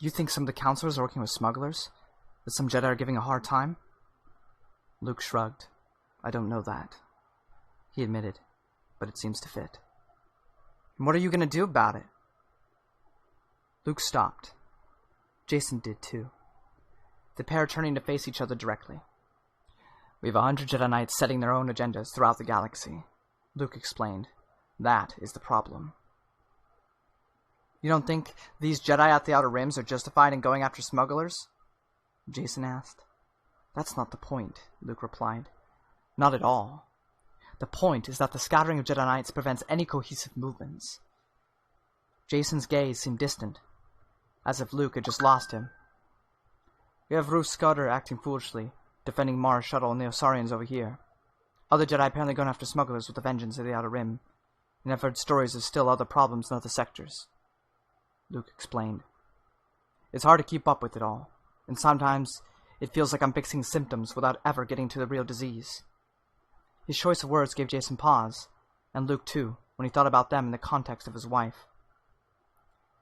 You think some of the counselors are working with smugglers? That some Jedi are giving a hard time? Luke shrugged. I don't know that. He admitted, but it seems to fit. And what are you going to do about it? Luke stopped. Jason did too. The pair turning to face each other directly. We have 100 Jedi Knights setting their own agendas throughout the galaxy, Luke explained. That is the problem. You don't think these Jedi at the Outer Rims are justified in going after smugglers? Jason asked. That's not the point, Luke replied. Not at all. The point is that the scattering of Jedi Knights prevents any cohesive movements. Jason's gaze seemed distant, as if Luke had just lost him. We have Ruth Scudder acting foolishly, defending Mars Shuttle and the Osarians over here. Other Jedi apparently going after smugglers with the vengeance of the Outer Rim, and I've heard stories of still other problems in other sectors. Luke explained. It's hard to keep up with it all, and sometimes it feels like I'm fixing symptoms without ever getting to the real disease. His choice of words gave Jason pause, and Luke too, when he thought about them in the context of his wife.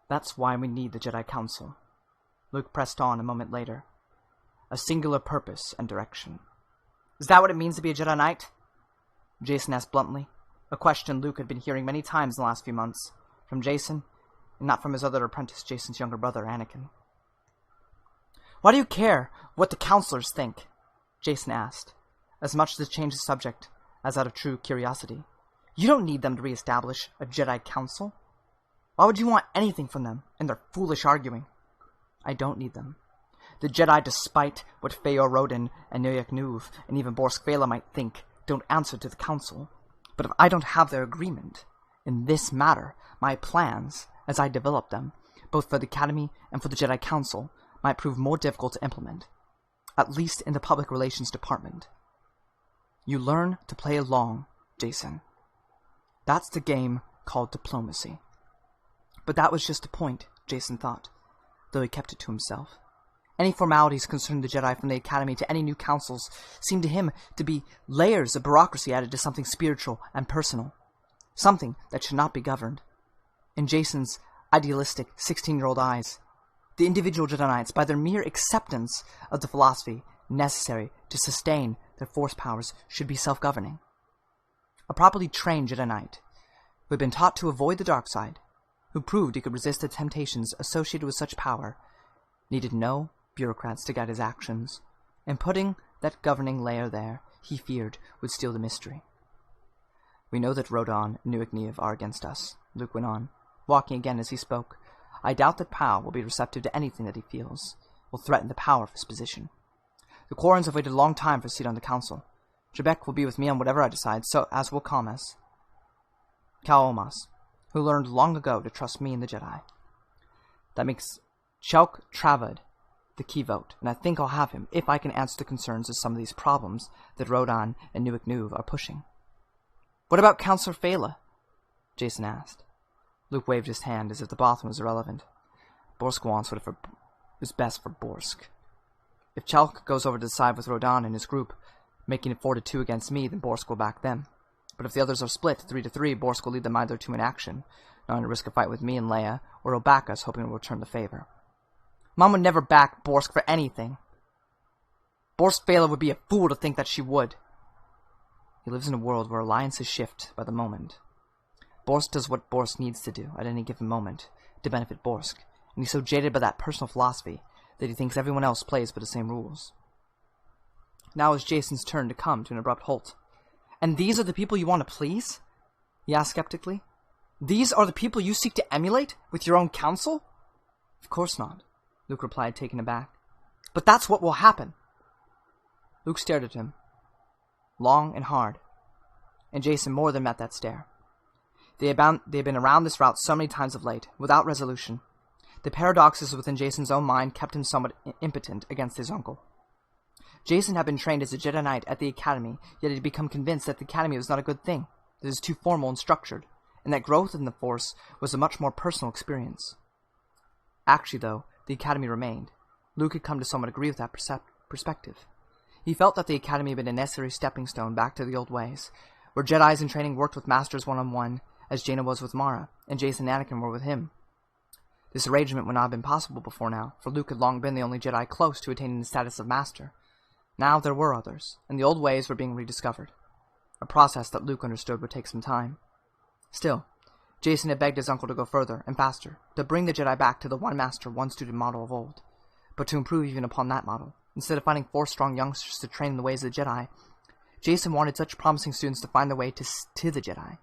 That's why we need the Jedi Council. Luke pressed on a moment later. A singular purpose and direction. Is that what it means to be a Jedi Knight? Jason asked bluntly, a question Luke had been hearing many times in the last few months, from Jason, and not from his other apprentice, Jason's younger brother, Anakin. Why do you care what the counselors think? Jason asked, as much to change the subject as out of true curiosity. You don't need them to reestablish a Jedi Council. Why would you want anything from them and their foolish arguing? I don't need them. The Jedi, despite what Feor Rodan and Noyak Nuv and even Borsk Vela might think, don't answer to the Council. But if I don't have their agreement, in this matter, my plans, as I develop them, both for the Academy and for the Jedi Council, might prove more difficult to implement, at least in the Public Relations Department. You learn to play along, Jason. That's the game called diplomacy. But that was just a point, Jason thought, though he kept it to himself. Any formalities concerning the Jedi from the Academy to any new councils seemed to him to be layers of bureaucracy added to something spiritual and personal, something that should not be governed. In Jason's idealistic 16-year-old eyes, the individual Jedi Knights, by their mere acceptance of the philosophy necessary to sustain their force powers, should be self-governing. A properly trained Jedi Knight, who had been taught to avoid the dark side, who proved he could resist the temptations associated with such power, needed no bureaucrats to guide his actions, and putting that governing layer there, he feared, would steal the mystery. We know that Rodan and Nuik are against us, Luke went on, walking again as he spoke. I doubt that Pao will be receptive to anything that he feels will threaten the power of his position. The Quarrens have waited a long time for a seat on the council. Trebek will be with me on whatever I decide, so as will Kamas. Cal Omas, who learned long ago to trust me and the Jedi. That makes Chalk Travad the key vote, and I think I'll have him if I can answer the concerns of some of these problems that Rodan and Nuik Nuv are pushing. What about Counselor Phala? Jason asked. Luke waved his hand as if the Bothan was irrelevant. Borsk wants what is best for Borsk. If Chalk goes over to the side with Rodan and his group, making it 4-2 against me, then Borsk will back them. But if the others are split 3-3, Borsk will lead them either to inaction, knowing to risk a fight with me and Leia, or he'll back us, hoping it will return the favor. Mom would never back Borsk for anything. Borsk Phala would be a fool to think that she would. He lives in a world where alliances shift by the moment. Borsk does what Borsk needs to do at any given moment to benefit Borsk, and he's so jaded by that personal philosophy that he thinks everyone else plays by the same rules. Now is Jason's turn to come to an abrupt halt. And these are the people you want to please? He asked skeptically. These are the people you seek to emulate with your own council? Of course not, Luke replied, taken aback. But that's what will happen. Luke stared at him, long and hard, and Jason more than met that stare. They had been around this route so many times of late, without resolution. The paradoxes within Jason's own mind kept him somewhat impotent against his uncle. Jason had been trained as a Jedi Knight at the Academy, yet had become convinced that the Academy was not a good thing, that it was too formal and structured, and that growth in the Force was a much more personal experience. Actually, though, the Academy remained. Luke had come to somewhat agree with that perspective. He felt that the Academy had been a necessary stepping stone back to the old ways, where Jedis in training worked with Masters one-on-one, as Jaina was with Mara, and Jason and Anakin were with him. This arrangement would not have been possible before now, for Luke had long been the only Jedi close to attaining the status of Master. Now there were others, and the old ways were being rediscovered. A process that Luke understood would take some time. Still, Jason had begged his uncle to go further and faster, to bring the Jedi back to the one Master, one student model of old. But to improve even upon that model, instead of finding 4 strong youngsters to train in the ways of the Jedi, Jason wanted such promising students to find their way to the Jedi.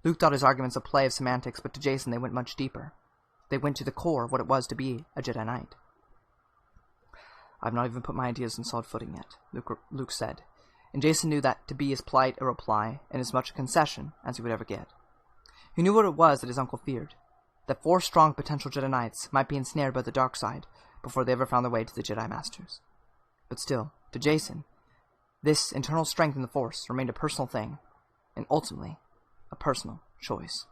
Luke thought his arguments a play of semantics, but to Jason they went much deeper. They went to the core of what it was to be a Jedi Knight. "I've not even put my ideas on solid footing yet," Luke said, and Jason knew that to be as polite a reply and as much a concession as he would ever get. He knew what it was that his uncle feared, that 4 strong potential Jedi Knights might be ensnared by the dark side before they ever found their way to the Jedi Masters. But still, to Jason, this internal strength in the Force remained a personal thing, and ultimately, a personal choice.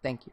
Thank you.